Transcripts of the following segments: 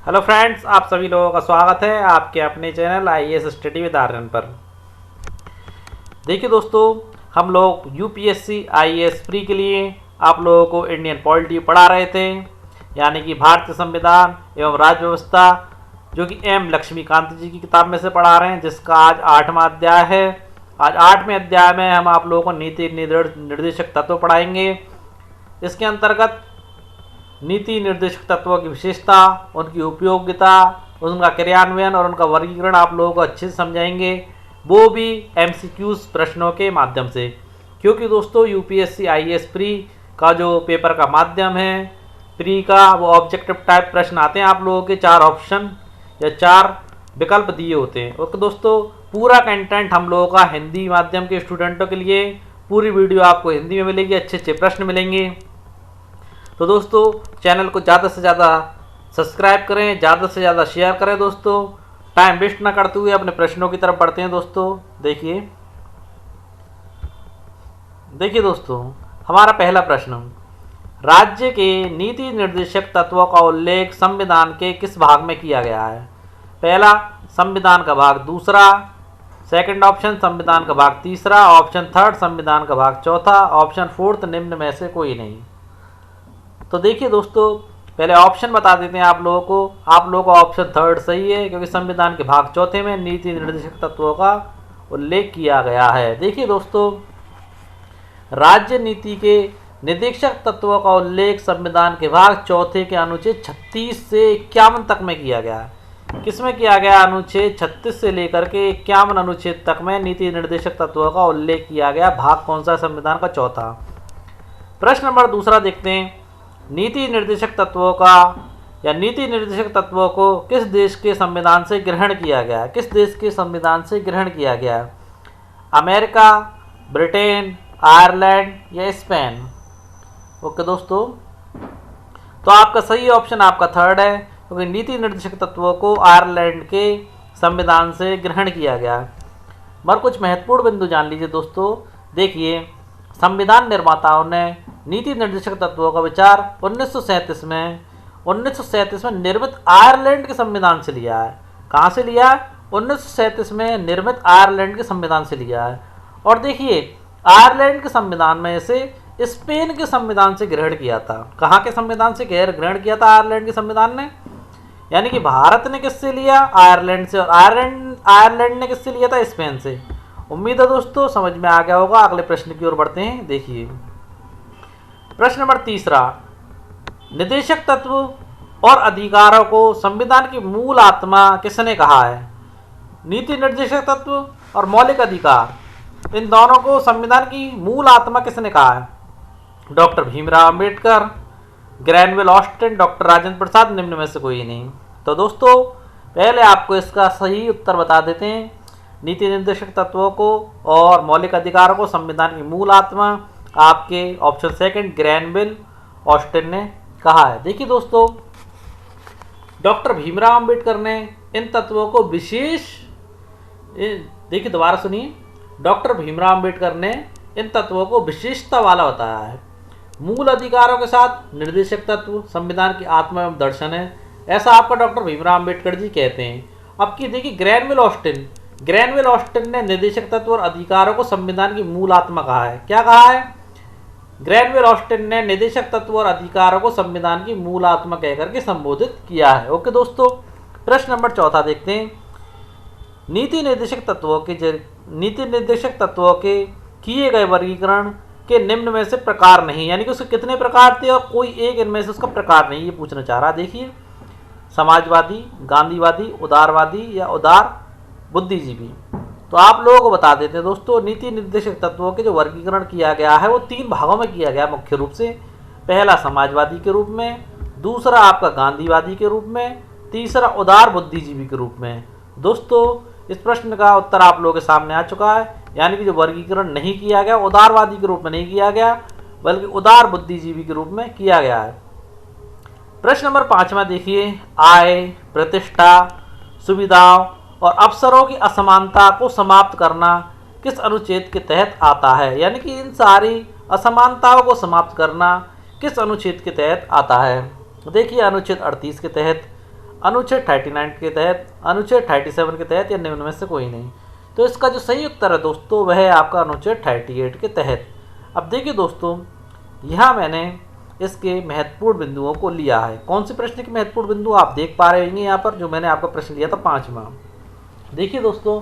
Hello friends, आप सभी लोगों का स्वागत है आपके अपने channel IAS study with Aryan पर। देखिए दोस्तों, हम लोग यूपीएससी आईएएस प्री के लिए आप लोगों को इंडियन पॉलिटी पढ़ा रहे थे, यानी कि भारतीय संविधान एवं राज्य व्यवस्था, जो कि एम लक्ष्मीकांत जी की किताब में से पढ़ा रहे हैं, जिसका आज 8वां अध्याय है। आज 8वें अध्याय में हम आप लोगों को नीति निर्देशक तत्व पढ़ाएंगे। इसके अंतर्गत नीति निर्देशक तत्वों की विशेषता, उनकी उपयोगिता, उनका क्रियान्वयन और उनका वर्गीकरण आप लोगों को अच्छे से समझाएंगे, वो भी एमसीक्यूज प्रश्नों के माध्यम से। क्योंकि दोस्तों यूपीएससी आईएएस प्री का जो पेपर का माध्यम है, प्री का, वो ऑब्जेक्टिव टाइप प्रश्न आते हैं आप लोगों के। 4 ऑप्शन या 4 विकल्प दिए होते हैं। ओके दोस्तों, पूरा कंटेंट हम लोगों का हिंदी माध्यम के स्टूडेंटों के लिए, पूरी वीडियो आपको हिंदी में मिलेगी, अच्छे अच्छे प्रश्न मिलेंगे। तो दोस्तों, चैनल को ज़्यादा से ज़्यादा सब्सक्राइब करें, ज़्यादा से ज़्यादा शेयर करें। दोस्तों, टाइम वेस्ट ना करते हुए अपने प्रश्नों की तरफ बढ़ते हैं। दोस्तों देखिए दोस्तों, हमारा पहला प्रश्न, राज्य के नीति निर्देशक तत्वों का उल्लेख संविधान के किस भाग में किया गया है? पहला, संविधान का भाग दूसरा, सेकंड ऑप्शन संविधान का भाग तीसरा, ऑप्शन थर्ड संविधान का भाग चौथा, ऑप्शन फोर्थ निम्न में से कोई नहीं। तो देखिए दोस्तों, पहले ऑप्शन बता देते हैं आप लोगों को। आप लोगों का ऑप्शन थर्ड सही है, क्योंकि संविधान के भाग चौथे में नीति निर्देशक तत्वों का उल्लेख किया गया है। देखिए दोस्तों, राज्य नीति के निर्देशक तत्वों का उल्लेख संविधान के भाग चौथे के अनुच्छेद 36 से 51 तक में किया गया है। किसमें किया गया? अनुच्छेद 36 से लेकर के 51 अनुच्छेद तक में नीति निर्देशक तत्वों का उल्लेख किया गया। भाग कौन सा? संविधान का चौथा। प्रश्न नंबर दूसरा देखते हैं, नीति निर्देशक तत्वों का या नीति निर्देशक तत्वों को किस देश के संविधान से ग्रहण किया गया है? किस देश के संविधान से ग्रहण किया गया है? अमेरिका, ब्रिटेन, आयरलैंड या स्पेन? ओके दोस्तों, तो आपका सही ऑप्शन आपका थर्ड है, क्योंकि नीति निर्देशक तत्वों को आयरलैंड के संविधान से ग्रहण किया गया। मगर कुछ महत्वपूर्ण बिंदु जान लीजिए दोस्तों। देखिए, संविधान निर्माताओं ने नीति निर्देशक तत्वों का विचार 1937 में निर्मित आयरलैंड के संविधान से लिया है। कहाँ से लिया है? 1937 में निर्मित आयरलैंड के संविधान से लिया है। और देखिए, आयरलैंड के संविधान में से स्पेन के संविधान से ग्रहण किया था। कहाँ के संविधान से ग्रहण किया था आयरलैंड के संविधान ने? यानी कि भारत ने किससे लिया? आयरलैंड से। और आयरलैंड ने किससे लिया था? स्पेन से। उम्मीद है दोस्तों समझ में आ गया होगा। अगले प्रश्न की ओर बढ़ते हैं। देखिए, प्रश्न नंबर तीसरा, निर्देशक तत्व और अधिकारों को संविधान की मूल आत्मा किसने कहा है? नीति निर्देशक तत्व और मौलिक अधिकार, इन दोनों को संविधान की मूल आत्मा किसने कहा है? Doctor Bhimrao Ambedkar, Granville Austin, doctor Rajendra Prasad, निम्न में से कोई नहीं। तो दोस्तों, पहले आपको इसका सही उत्तर बता देते हैं। नीति निर्देशक तत्वों को और मौलिक अधिकारों को संविधान की मूल आत्मा आपके ऑप्शन सेकंड ग्रैनविल ऑस्टिन ने कहा है। देखिए दोस्तों, डॉक्टर भीमराव अंबेडकर ने इन तत्वों को देखिए दोबारा सुनिए, डॉक्टर भीमराव अंबेडकर ने इन तत्वों को विशेषता वाला बताया है। मूल अधिकारों के साथ निर्देशक तत्व संविधान की आत्मा एवं दर्शन है, ऐसा आपका डॉक्टर भीमराव अंबेडकर जी कहते हैं। अब की देखिए, ग्रैनविल ऑस्टिन ने निर्देशक तत्व और अधिकारों को संविधान की मूल आत्मा कहा है। क्या कहा है? ग्रैनविल ऑस्टिन ने निर्देशक तत्व और अधिकारों को संविधान की मूल आत्मा कहकर के संबोधित किया है। ओके दोस्तों, प्रश्न नंबर चौथा देखते हैं, नीति निर्देशक तत्वों के किए गए वर्गीकरण के निम्न में से प्रकार नहीं, यानी कि उसके कितने प्रकार थे और कोई एक इनमें से उसका प्रकार नहीं, ये पूछना चाह रहा है। देखिए, समाजवादी, गांधीवादी, उदारवादी या उदार बुद्धिजीवी। तो आप लोगों को बता देते हैं दोस्तों, नीति निर्देशक तत्वों के जो वर्गीकरण किया गया है वो 3 भागों में किया गया मुख्य रूप से। पहला समाजवादी के रूप में, दूसरा आपका गांधीवादी के रूप में, तीसरा उदार बुद्धिजीवी के रूप में। दोस्तों, इस प्रश्न का उत्तर आप लोगों के सामने आ चुका है, यानी कि जो वर्गीकरण नहीं किया गया उदारवादी के रूप में नहीं किया गया, बल्कि उदार बुद्धिजीवी के रूप में किया गया है। प्रश्न नंबर 5वां देखिए, आय, प्रतिष्ठा, सुविधाओं और अवसरों की असमानता को समाप्त करना किस अनुच्छेद के तहत आता है? यानी कि इन सारी असमानताओं को समाप्त करना किस अनुच्छेद के तहत आता है? देखिए, अनुच्छेद 38 के तहत, अनुच्छेद 39 के तहत, अनुच्छेद 37 के तहत, या निम्न में से कोई नहीं। तो इसका जो सही उत्तर है दोस्तों वह है आपका अनुच्छेद 38 के तहत। अब देखिए दोस्तों, यहाँ मैंने इसके महत्वपूर्ण बिंदुओं को लिया है। कौन से प्रश्न के महत्वपूर्ण बिंदु आप देख पा रहे होंगे यहाँ पर, जो मैंने आपका प्रश्न लिया था 5वां। देखिए दोस्तों,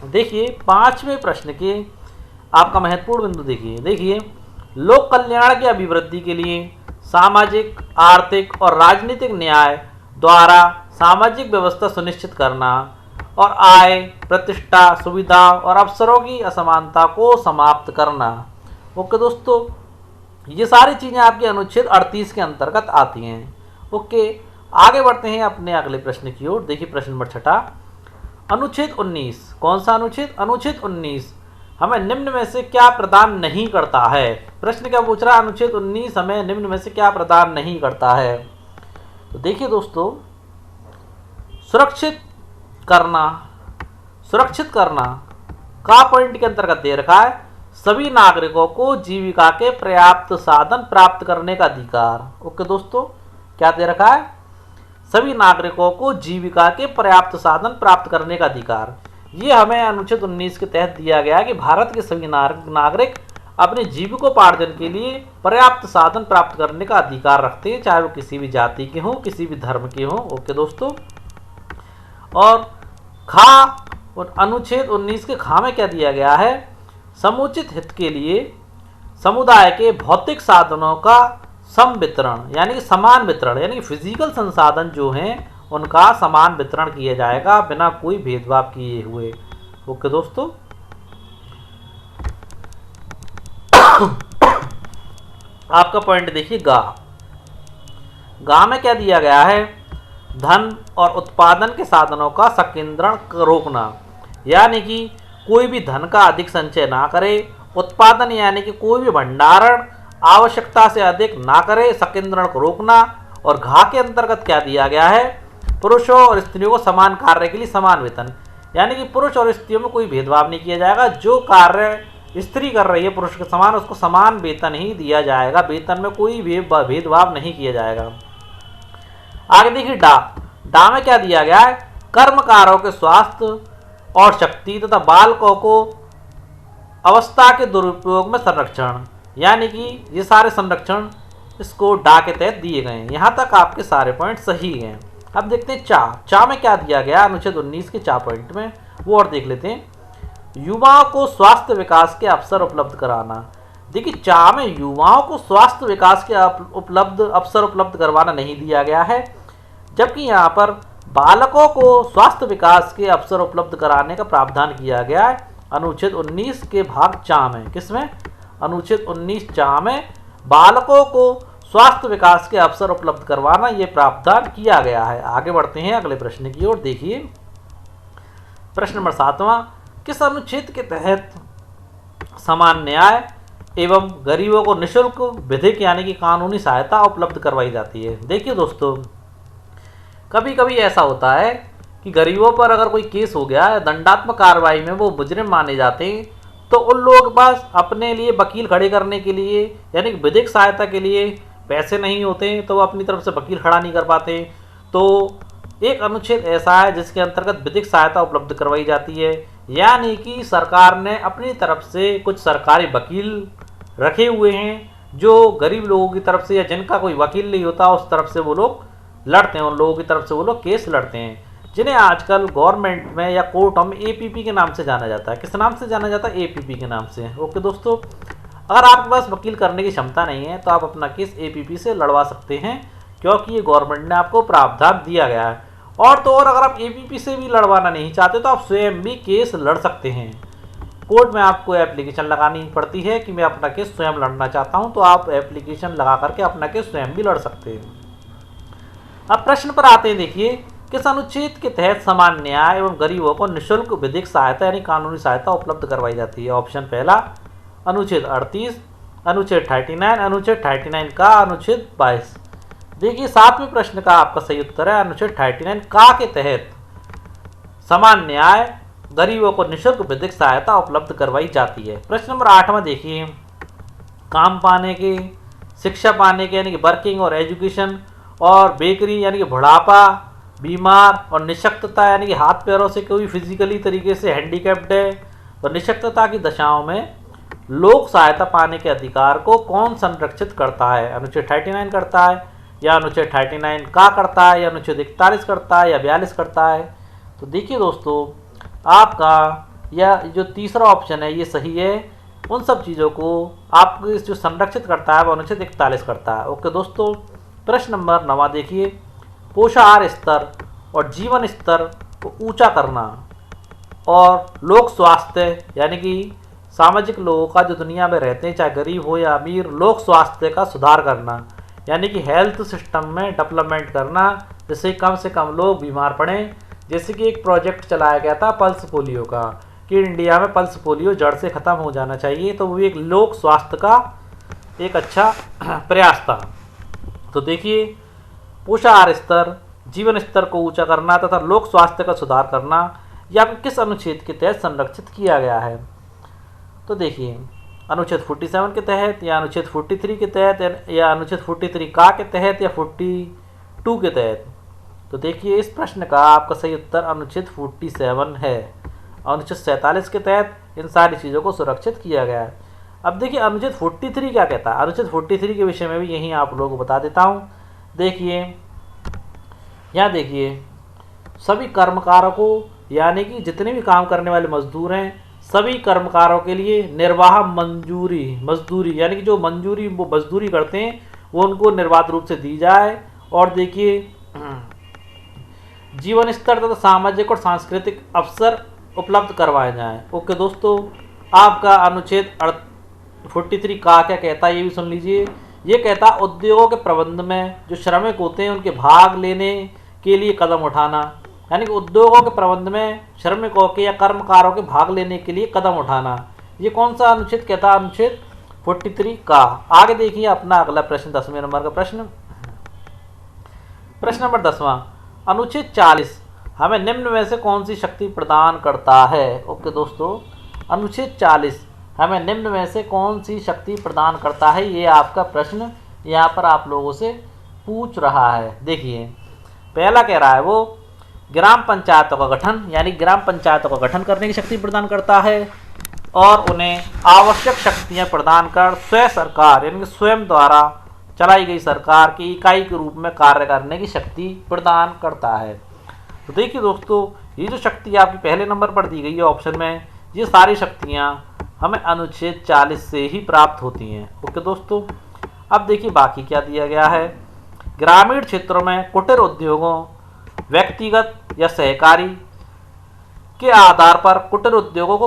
देखिए 5वें प्रश्न के आपका महत्वपूर्ण बिंदु देखिए लोक कल्याण की अभिवृद्धि के लिए सामाजिक, आर्थिक और राजनीतिक न्याय द्वारा सामाजिक व्यवस्था सुनिश्चित करना और आय, प्रतिष्ठा, सुविधा और अवसरों की असमानता को समाप्त करना। ओके दोस्तों, ये सारी चीज़ें आपके अनुच्छेद 38 के अंतर्गत आती हैं। ओके, आगे बढ़ते हैं अपने अगले प्रश्न की ओर। देखिए प्रश्न नंबर 6, अनुच्छेद 19। कौन सा अनुच्छेद? अनुच्छेद 19 हमें निम्न में से क्या प्रदान नहीं करता है? प्रश्न क्या पूछ रहा है? अनुच्छेद 19 हमें निम्न में से क्या प्रदान नहीं करता है? तो देखिए दोस्तों, सुरक्षित करना का पॉइंट के अंतर्गत दे रखा है सभी नागरिकों को जीविका के पर्याप्त साधन प्राप्त करने का अधिकार। ओके दोस्तों, क्या दे रखा है? सभी नागरिकों को जीविका के पर्याप्त साधन प्राप्त करने का अधिकार। ये हमें अनुच्छेद 19 के तहत दिया गया है कि भारत के सभी नागरिक अपने जीविकोपार्जन के लिए पर्याप्त साधन प्राप्त करने का अधिकार रखते हैं, चाहे वो किसी भी जाति के हों, किसी भी धर्म के हों। ओके दोस्तों, और अनुच्छेद 19 के खा में क्या दिया गया है? समुचित हित के लिए समुदाय के भौतिक साधनों का सम वितरण, यानी कि समान वितरण, यानी कि फिजिकल संसाधन जो हैं उनका समान वितरण किया जाएगा बिना कोई भेदभाव किए हुए। ओके दोस्तों, आपका पॉइंट देखिए गा में क्या दिया गया है? धन और उत्पादन के साधनों का संकेंद्रण रोकना, यानी कि कोई भी धन का अधिक संचय ना करे, उत्पादन यानी कि कोई भी भंडारण आवश्यकता से अधिक ना करे, संकेंद्रण को रोकना। और घा के अंतर्गत क्या दिया गया है? पुरुषों और स्त्रियों को समान कार्य के लिए समान वेतन, यानी कि पुरुष और स्त्रियों में कोई भेदभाव नहीं किया जाएगा। जो कार्य स्त्री कर रही है पुरुष के समान, उसको समान वेतन ही दिया जाएगा, वेतन में कोई भेदभाव नहीं किया जाएगा। आगे देखिए डा में क्या दिया गया है? कर्मकारों के स्वास्थ्य और शक्ति तथा बालकों को अवस्था के दुरुपयोग में संरक्षण, यानी कि ये सारे संरक्षण इसको डा के तहत दिए गए हैं। यहाँ तक आपके सारे पॉइंट सही हैं। अब देखते हैं चा में क्या दिया गया अनुच्छेद 19 के चा पॉइंट में, वो और देख लेते हैं। युवाओं को स्वास्थ्य विकास के अवसर उपलब्ध कराना। देखिए चा में युवाओं को स्वास्थ्य विकास के अवसर उपलब्ध करवाना नहीं दिया गया है, जबकि यहाँ पर बालकों को स्वास्थ्य विकास के अवसर उपलब्ध कराने का प्रावधान किया गया है अनुच्छेद 19 के भाग चा में। किसमें? अनुच्छेद 19 चा में बालकों को स्वास्थ्य विकास के अवसर उपलब्ध करवाना ये प्रावधान किया गया है। आगे बढ़ते हैं अगले प्रश्न की ओर। देखिए प्रश्न नंबर 7वां, किस अनुच्छेद के तहत समान न्याय एवं गरीबों को निःशुल्क विधिक यानी कि कानूनी सहायता उपलब्ध करवाई जाती है? देखिए दोस्तों, कभी कभी ऐसा होता है कि गरीबों पर अगर कोई केस हो गया है, दंडात्मक कार्रवाई में वो मुजरिम माने जाते हैं, तो उन लोगों के पास अपने लिए वकील खड़े करने के लिए यानी कि विधिक सहायता के लिए पैसे नहीं होते, तो वो अपनी तरफ से वकील खड़ा नहीं कर पाते। तो एक अनुच्छेद ऐसा है जिसके अंतर्गत विधिक सहायता उपलब्ध करवाई जाती है, यानी कि सरकार ने अपनी तरफ से कुछ सरकारी वकील रखे हुए हैं जो गरीब लोगों की तरफ से या जिनका कोई वकील नहीं होता उस तरफ से वो लोग लड़ते हैं, उन लोगों की तरफ से वो लोग केस लड़ते हैं, जिन्हें आजकल गवर्नमेंट में या कोर्टों में एपीपी के नाम से जाना जाता है। किस नाम से जाना जाता है? एपीपी के नाम से। ओके दोस्तों, अगर आपके पास वकील करने की क्षमता नहीं है तो आप अपना केस एपीपी से लड़वा सकते हैं, क्योंकि ये गवर्नमेंट ने आपको प्रावधान दिया गया है। और तो और अगर आप एपीपी से भी लड़वाना नहीं चाहते तो आप स्वयं भी केस लड़ सकते हैं। कोर्ट में आपको एप्लीकेशन लगानी पड़ती है कि मैं अपना केस स्वयं लड़ना चाहता हूं, तो आप एप्लीकेशन लगा करके अपना केस स्वयं भी लड़ सकते हैं। अब प्रश्न पर आते हैं। देखिए किस अनुच्छेद के तहत समान न्याय एवं गरीबों को निःशुल्क विधिक सहायता यानी कानूनी सहायता उपलब्ध करवाई जाती है? ऑप्शन पहला अनुच्छेद 38, अनुच्छेद 39, अनुच्छेद 39 का, अनुच्छेद 22। देखिए 7वें प्रश्न का आपका सही उत्तर है अनुच्छेद 39 का के तहत समान न्याय गरीबों को निःशुल्क विधिक सहायता उपलब्ध करवाई जाती है। प्रश्न नंबर 8 में देखिए काम पाने के शिक्षा पाने के यानी कि वर्किंग और एजुकेशन, और बेकरी यानी कि बुढ़ापा, बीमार, और निशक्तता यानी कि हाथ पैरों से कोई फिजिकली तरीके से हैंडीकैप्ड है। तो निशक्तता की दशाओं में लोक सहायता पाने के अधिकार को कौन संरक्षित करता है? अनुच्छेद 39 करता है, या अनुच्छेद 39 का करता है, या अनुच्छेद 41 करता है, या 42 करता है? तो देखिए दोस्तों, आपका यह जो तीसरा ऑप्शन है ये सही है। उन सब चीज़ों को आपको जो संरक्षित करता है वो अनुच्छेद 41 करता है। ओके दोस्तों, प्रश्न नंबर 9 देखिए, पोषाहार स्तर और जीवन स्तर को ऊंचा करना और लोक स्वास्थ्य यानी कि सामाजिक लोगों का जो दुनिया में रहते हैं चाहे गरीब हो या अमीर, लोक स्वास्थ्य का सुधार करना यानी कि हेल्थ सिस्टम में डेवलपमेंट करना, जिससे कम से कम लोग बीमार पड़ें। जैसे कि एक प्रोजेक्ट चलाया गया था पल्स पोलियो का, कि इंडिया में पल्स पोलियो जड़ से ख़त्म हो जाना चाहिए, तो वो एक लोक स्वास्थ्य का एक अच्छा प्रयास था। तो देखिए, पोषाहार स्तर, जीवन स्तर को ऊंचा करना तथा लोक स्वास्थ्य का सुधार करना, यह किस अनुच्छेद के तहत संरक्षित किया गया है? तो देखिए, अनुच्छेद 47 के तहत, या अनुच्छेद 43 के तहत, या अनुच्छेद 43 का के तहत, या 42 के तहत? तो देखिए, इस प्रश्न का आपका सही उत्तर अनुच्छेद 47 है। अनुच्छेद 47 के तहत इन सारी चीज़ों को सुरक्षित किया गया है। अब देखिए, अनुच्छेद 43 क्या कहता है? अनुच्छेद 43 के विषय में भी यही आप लोगों को बता देता हूँ। देखिए, यहाँ देखिए, सभी कर्मकारों को यानी कि जितने भी काम करने वाले मजदूर हैं, सभी कर्मकारों के लिए निर्वाह मजदूरी यानी कि जो वो मजदूरी करते हैं वो उनको निर्बाध रूप से दी जाए। और देखिए, जीवन स्तर तथा सामाजिक और सांस्कृतिक अवसर उपलब्ध करवाए जाएं। ओके दोस्तों, आपका अनुच्छेद 43 का क्या कहता है ये भी सुन लीजिए। ये कहता है, उद्योगों के प्रबंध में जो श्रमिक होते हैं उनके भाग लेने के लिए कदम उठाना, यानी कि उद्योगों के प्रबंध में श्रमिकों के या कर्मकारों के भाग लेने के लिए कदम उठाना। ये कौन सा अनुच्छेद कहता है? अनुच्छेद 43 का। आगे देखिए अपना अगला प्रश्न, 10वें नंबर का प्रश्न नंबर 10वां, अनुच्छेद 40 हमें निम्न में से कौन सी शक्ति प्रदान करता है? ओके दोस्तों, अनुच्छेद 40 हमें निम्न में से कौन सी शक्ति प्रदान करता है, ये आपका प्रश्न यहाँ पर आप लोगों से पूछ रहा है। देखिए, पहला कह रहा है वो ग्राम पंचायतों का गठन, यानी ग्राम पंचायतों का गठन करने की शक्ति प्रदान करता है, और उन्हें आवश्यक शक्तियाँ प्रदान कर स्वयं सरकार यानी कि स्वयं द्वारा चलाई गई सरकार की इकाई के रूप में कार्य करने की शक्ति प्रदान करता है। तो देखिए दोस्तों, ये जो शक्ति आपकी पहले नंबर पर दी गई है ऑप्शन में, ये सारी शक्तियाँ हमें अनुच्छेद 40 से ही प्राप्त होती हैं। ओके दोस्तों, अब देखिए बाकी क्या दिया गया है। ग्रामीण क्षेत्रों में कुटीर उद्योगों, व्यक्तिगत या सहकारी के आधार पर कुटीर उद्योगों को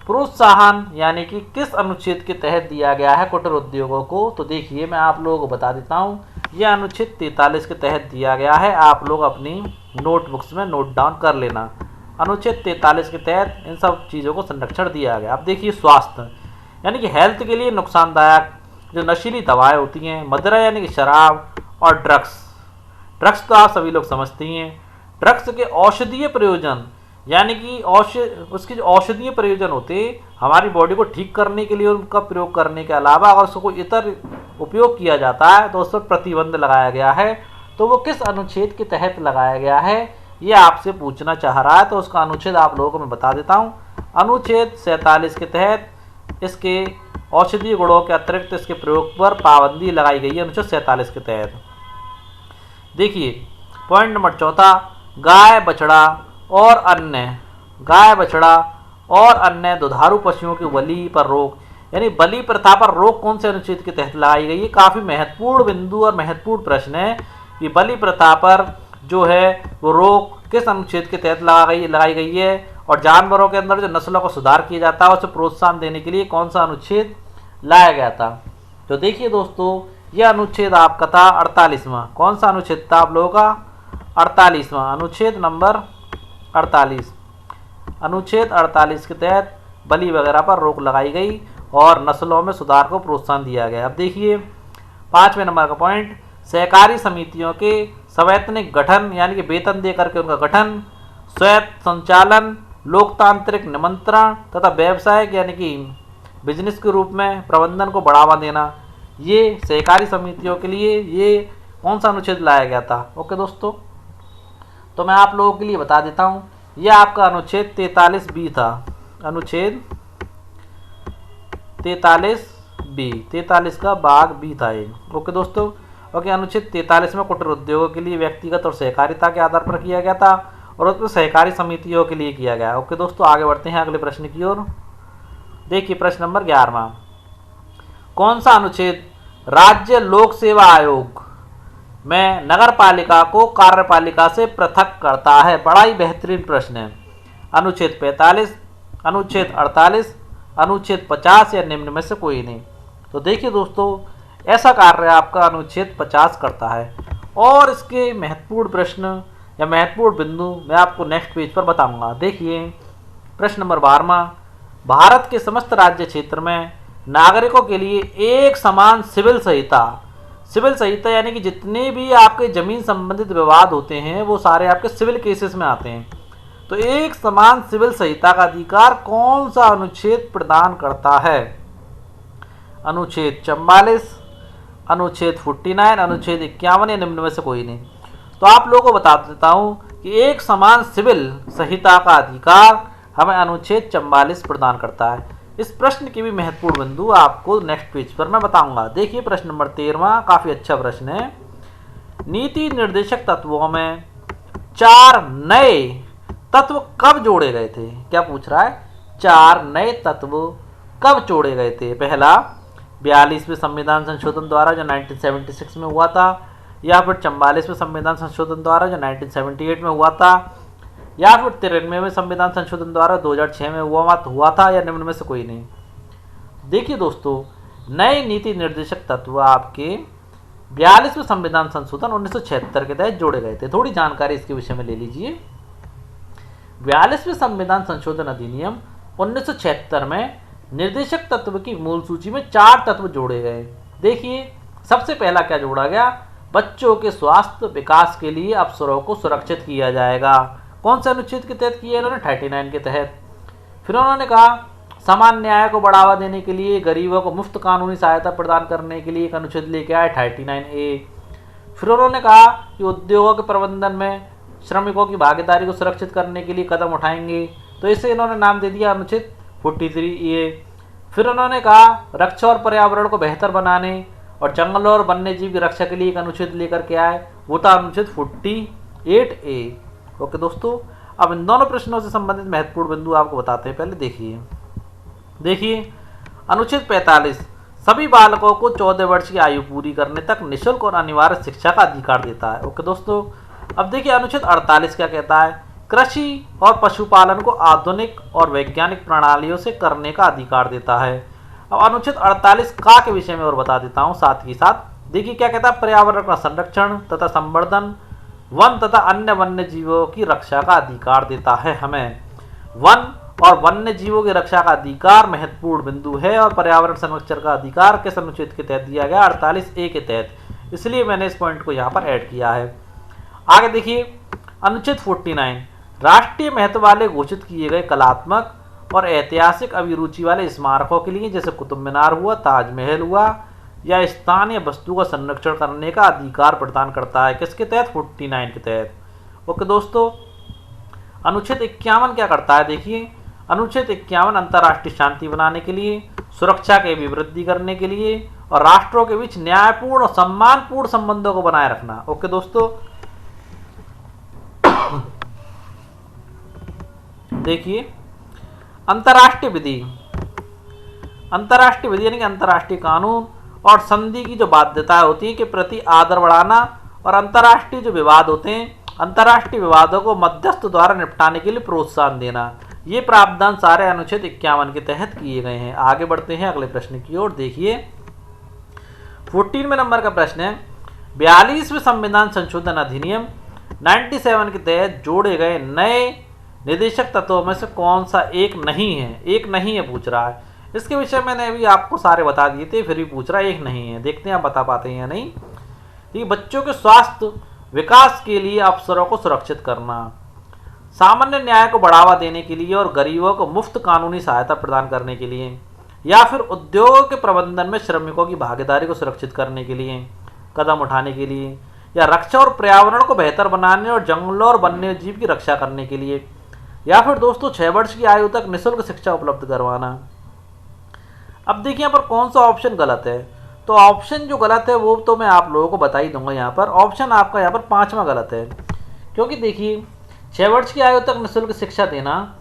प्रोत्साहन यानी कि किस अनुच्छेद के तहत दिया गया है कुटीर उद्योगों को? तो देखिए, मैं आप लोगों को बता देता हूँ, यह अनुच्छेद 43 के तहत दिया गया है। आप लोग अपनी नोटबुक्स में नोट डाउन कर लेना। अनुच्छेद 43 के तहत इन सब चीज़ों को संरक्षण दिया गया। अब देखिए, स्वास्थ्य यानी कि हेल्थ के लिए नुकसानदायक जो नशीली दवाएं होती हैं, मदिरा यानी कि शराब, और ड्रग्स तो आप सभी लोग समझते ही हैं। ड्रग्स के औषधीय प्रयोजन यानी कि उसके जो औषधीय प्रयोजन होते हैं, हमारी बॉडी को ठीक करने के लिए उनका प्रयोग करने के अलावा अगर उसको कोई इतर उपयोग किया जाता है तो उस पर प्रतिबंध लगाया गया है। तो वो किस अनुच्छेद के तहत लगाया गया है, ये आपसे पूछना चाह रहा है। तो उसका अनुच्छेद आप लोगों को मैं बता देता हूँ। अनुच्छेद 47 के तहत इसके औषधीय गुणों के अतिरिक्त इसके प्रयोग पर पाबंदी लगाई गई है, अनुच्छेद 47 के तहत। देखिए, पॉइंट नंबर 4, गाय बछड़ा और अन्य दुधारू पशुओं की बलि पर रोक, यानी बलि प्रथा पर रोक कौन से अनुच्छेद के तहत लगाई गई है? काफ़ी महत्वपूर्ण बिंदु और महत्वपूर्ण प्रश्न है कि बलि प्रथा पर जो है वो रोक किस अनुच्छेद के तहत लगाई गई है, और जानवरों के अंदर जो नस्लों का सुधार किया जाता है उसे प्रोत्साहन देने के लिए कौन सा अनुच्छेद लाया गया था? तो देखिए दोस्तों, यह अनुच्छेद आपका था 48वां। कौन सा अनुच्छेद था आप लोगों का? 48वां, अनुच्छेद नंबर 48। अनुच्छेद 48 के तहत बलि वगैरह पर रोक लगाई गई और नस्लों में सुधार को प्रोत्साहन दिया गया। अब देखिए 5वें नंबर का पॉइंट, सहकारी समितियों के सवैतनिक गठन यानी कि वेतन दे करके उनका गठन, स्वायत्त संचालन, लोकतांत्रिक निमंत्रण तथा व्यवसायिक यानी कि बिजनेस के रूप में प्रबंधन को बढ़ावा देना, ये सहकारी समितियों के लिए ये कौन सा अनुच्छेद लाया गया था। ओके दोस्तों, तो मैं आप लोगों के लिए बता देता हूँ, यह आपका अनुच्छेद 43B था। अनुच्छेद 43B, 43 का भाग बी था ये। ओके दोस्तों, ओके, अनुच्छेद 43 में कुटीर उद्योगों के लिए व्यक्तिगत और सहकारिता के आधार पर किया गया था और उसमें सहकारी समितियों के लिए किया गया। ओके दोस्तों, आगे बढ़ते हैं अगले प्रश्न की ओर। देखिए प्रश्न नंबर 11वां, कौन सा अनुच्छेद राज्य लोक सेवा आयोग में नगर पालिका को कार्यपालिका से पृथक करता है। बड़ा ही बेहतरीन प्रश्न है। अनुच्छेद 45, अनुच्छेद 48, अनुच्छेद 50 या निम्न में से कोई नहीं। तो देखिए दोस्तों, ऐसा कार्य आपका अनुच्छेद 50 करता है और इसके महत्वपूर्ण प्रश्न या महत्वपूर्ण बिंदु मैं आपको नेक्स्ट पेज पर बताऊंगा। देखिए प्रश्न नंबर 12वां, भारत के समस्त राज्य क्षेत्र में नागरिकों के लिए एक समान सिविल संहिता, सिविल संहिता यानी कि जितने भी आपके जमीन संबंधित विवाद होते हैं वो सारे आपके सिविल केसेस में आते हैं। तो एक समान सिविल संहिता का अधिकार कौन सा अनुच्छेद प्रदान करता है। अनुच्छेद 44, अनुच्छेद 49, अनुच्छेद 51 या निम्न में से कोई नहीं। तो आप लोगों को बता देता हूं कि एक समान सिविल संहिता का अधिकार हमें अनुच्छेद 44 प्रदान करता है। इस प्रश्न के भी महत्वपूर्ण बिंदु आपको नेक्स्ट पेज पर मैं बताऊंगा। देखिए प्रश्न नंबर 13वां, काफी अच्छा प्रश्न है। नीति निर्देशक तत्वों में 4 नए तत्व कब जोड़े गए थे। क्या पूछ रहा है, 4 नए तत्व कब जोड़े गए थे। पहला 42वें संविधान संशोधन द्वारा जो 1976 में हुआ था, या फिर 44वें संविधान संशोधन द्वारा जो 1978 में हुआ था, या फिर 93वें संविधान संशोधन द्वारा 2006 में हुआ था, या निम्न में से कोई नहीं। देखिए दोस्तों, नए नीति निर्देशक तत्व आपके 42वें संविधान संशोधन 1976 के तहत जोड़े गए थे। थोड़ी जानकारी इसके विषय में ले लीजिए। 42वें संविधान संशोधन अधिनियम 1976 में निर्देशक तत्व की मूल सूची में 4 तत्व जोड़े गए। देखिए सबसे पहला क्या जोड़ा गया, बच्चों के स्वास्थ्य विकास के लिए अवसरों को सुरक्षित किया जाएगा। कौन से अनुच्छेद के तहत किया इन्होंने, 39 के तहत। फिर उन्होंने कहा समान न्याय को बढ़ावा देने के लिए गरीबों को मुफ्त कानूनी सहायता प्रदान करने के लिए एक अनुच्छेद लेके आए 39A। फिर उन्होंने कहा कि उद्योगों के प्रबंधन में श्रमिकों की भागीदारी को सुरक्षित करने के लिए कदम उठाएंगे, तो इसे इन्होंने नाम दे दिया अनुच्छेद 43A। फिर उन्होंने कहा रक्षा और पर्यावरण को बेहतर बनाने और जंगलों और वन्य जीव की रक्षा के लिए एक अनुच्छेद लेकर के आए, वो था अनुच्छेद 48A। ओके दोस्तों, अब इन दोनों प्रश्नों से संबंधित महत्वपूर्ण बिंदु आपको बताते हैं। पहले देखिए अनुच्छेद 45 सभी बालकों को 14 वर्ष की आयु पूरी करने तक निःशुल्क और अनिवार्य शिक्षा का अधिकार देता है। ओके दोस्तों, अब देखिए अनुच्छेद 48 क्या कहता है, कृषि और पशुपालन को आधुनिक और वैज्ञानिक प्रणालियों से करने का अधिकार देता है। अब अनुच्छेद 48 का के विषय में और बता देता हूँ साथ ही साथ। देखिए क्या कहता है, पर्यावरण का संरक्षण तथा संवर्धन, वन तथा अन्य वन्य जीवों की रक्षा का अधिकार देता है हमें। वन और वन्य जीवों की रक्षा का अधिकार महत्वपूर्ण बिंदु है और पर्यावरण संरक्षण का अधिकार किस अनुच्छेद के तहत दिया गया, 48A के तहत। इसलिए मैंने इस पॉइंट को यहाँ पर ऐड किया है। आगे देखिए अनुच्छेद 49 राष्ट्रीय महत्व वाले घोषित किए गए कलात्मक और ऐतिहासिक अभिरुचि वाले स्मारकों के लिए जैसे कुतुब मीनार हुआ, ताजमहल हुआ, या स्थानीय वस्तु का संरक्षण करने का अधिकार प्रदान करता है। किसके तहत, 49 के तहत। ओके दोस्तों, अनुच्छेद 51 क्या करता है, देखिए अनुच्छेद 51 अंतर्राष्ट्रीय शांति बनाने के लिए, सुरक्षा के अभिवृद्धि करने के लिए और राष्ट्रों के बीच न्यायपूर्ण और सम्मानपूर्ण संबंधों को बनाए रखना। ओके दोस्तों, देखिए अंतर्राष्ट्रीय विधि यानी कि अंतर्राष्ट्रीय कानून और संधि की जो बाध्यताएं होती है के प्रति आदर बढ़ाना और अंतर्राष्ट्रीय जो विवाद होते हैं, अंतर्राष्ट्रीय विवादों को मध्यस्थ द्वारा निपटाने के लिए प्रोत्साहन देना, ये प्रावधान सारे अनुच्छेद 51 के तहत किए गए हैं। आगे बढ़ते हैं अगले प्रश्न की ओर। देखिए 14वें नंबर का प्रश्न है, 42वें संविधान संशोधन अधिनियम 97 के तहत जोड़े गए नए निदेशक तत्वों में से कौन सा एक नहीं है पूछ रहा है। इसके विषय मैंने अभी आपको सारे बता दिए थे, फिर भी पूछ रहा है एक नहीं है। देखते हैं आप बता पाते हैं या नहीं। ठीक, बच्चों के स्वास्थ्य विकास के लिए अवसरों को सुरक्षित करना, सामान्य न्याय को बढ़ावा देने के लिए और गरीबों को मुफ्त कानूनी सहायता प्रदान करने के लिए, या फिर उद्योग के प्रबंधन में श्रमिकों की भागीदारी को सुरक्षित करने के लिए कदम उठाने के लिए, या रक्षा और पर्यावरण को बेहतर बनाने और जंगलों और वन्य जीव की रक्षा करने के लिए, या फिर दोस्तों 6 वर्ष की आयु तक निःशुल्क शिक्षा उपलब्ध करवाना। अब देखिए यहाँ पर कौन सा ऑप्शन गलत है। तो ऑप्शन जो गलत है वो तो मैं आप लोगों को बता ही दूंगा। यहाँ पर ऑप्शन आपका यहाँ पर 5वां गलत है, क्योंकि देखिए 6 वर्ष की आयु तक निःशुल्क शिक्षा देना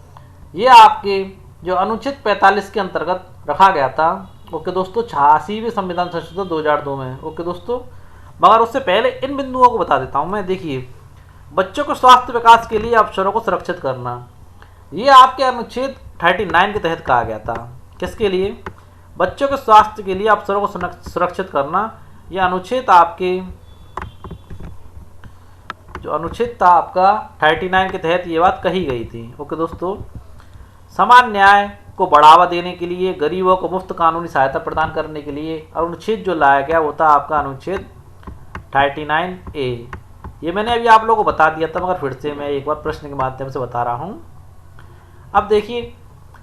ये आपके जो अनुच्छेद 45 के अंतर्गत रखा गया था। ओके दोस्तों, 86वें संविधान संशोधन 2002 में। ओके दोस्तों, मगर उससे पहले इन बिंदुओं को बता देता हूँ मैं। देखिए, बच्चों को स्वास्थ्य विकास के लिए अवसरों को सुरक्षित करना, ये आपके अनुच्छेद 39 के तहत कहा गया था। किसके लिए? बच्चों के स्वास्थ्य के लिए अवसरों को सुरक्षित करना। यह अनुच्छेद आपके जो अनुच्छेद था आपका 39 के तहत ये बात कही गई थी। ओके दोस्तों, समान न्याय को बढ़ावा देने के लिए, गरीबों को मुफ्त कानूनी सहायता प्रदान करने के लिए अनुच्छेद जो लाया गया वो था आपका अनुच्छेद 39A। ये मैंने अभी आप लोगों को बता दिया था, मगर फिर से मैं एक बार प्रश्न के माध्यम से बता रहा हूँ। अब देखिए,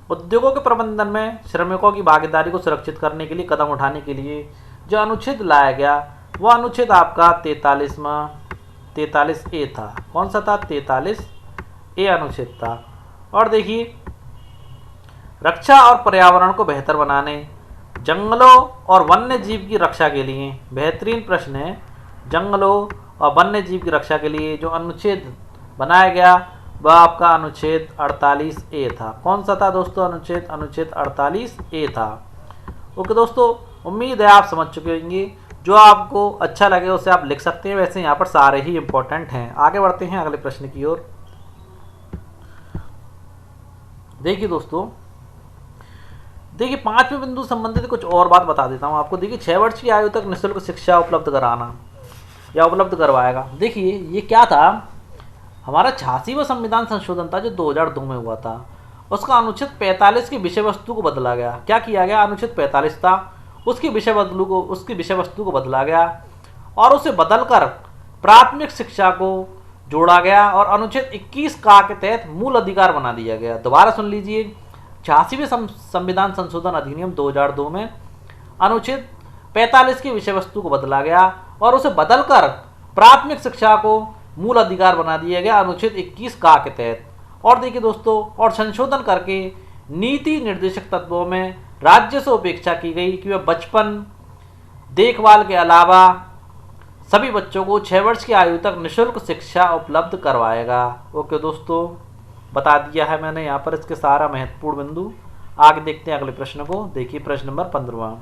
उद्योगों के प्रबंधन में श्रमिकों की भागीदारी को सुरक्षित करने के लिए कदम उठाने के लिए जो अनुच्छेद लाया गया वो अनुच्छेद आपका 43A था। कौन सा था? 43A अनुच्छेद था। और देखिए, रक्षा और पर्यावरण को बेहतर बनाने, जंगलों और वन्य जीव की रक्षा के लिए, बेहतरीन प्रश्न है, जंगलों और वन्य जीव की रक्षा के लिए जो अनुच्छेद बनाया गया वह आपका अनुच्छेद 48A था। कौन सा था दोस्तों? अनुच्छेद 48A था। ओके दोस्तों, उम्मीद है आप समझ चुके होंगे। जो आपको अच्छा लगे उसे आप लिख सकते हैं। वैसे यहाँ पर सारे ही इंपॉर्टेंट हैं। आगे बढ़ते हैं अगले प्रश्न की ओर। देखिए दोस्तों, देखिए 5वें बिंदु संबंधित कुछ और बात बता देता हूँ आपको। देखिए, 6 वर्ष की आयु तक निःशुल्क शिक्षा उपलब्ध कराना या उपलब्ध करवाएगा। देखिए, ये क्या था? हमारा 86वां संविधान संशोधन था जो 2002 में हुआ था। उसका अनुच्छेद 45 की विषय वस्तु को बदला गया। क्या किया गया? अनुच्छेद 45 था, उसकी विषय वस्तु को बदला गया और उसे बदलकर प्राथमिक शिक्षा को जोड़ा गया और अनुच्छेद 21 का के तहत मूल अधिकार बना दिया गया। दोबारा सुन लीजिए, 86वें संविधान संशोधन अधिनियम 2002 में अनुच्छेद 45 की विषय वस्तु को बदला गया और उसे बदलकर प्राथमिक शिक्षा को मूल अधिकार बना दिया गया अनुच्छेद 21 का के तहत। और देखिए दोस्तों, और संशोधन करके नीति निर्देशक तत्वों में राज्य से अपेक्षा की गई कि वह बचपन देखभाल के अलावा सभी बच्चों को 6 वर्ष की आयु तक निःशुल्क शिक्षा उपलब्ध करवाएगा। ओके दोस्तों, बता दिया है मैंने यहाँ पर इसके सारा महत्वपूर्ण बिंदु। आगे देखते हैं अगले प्रश्न को। देखिए प्रश्न नंबर 15।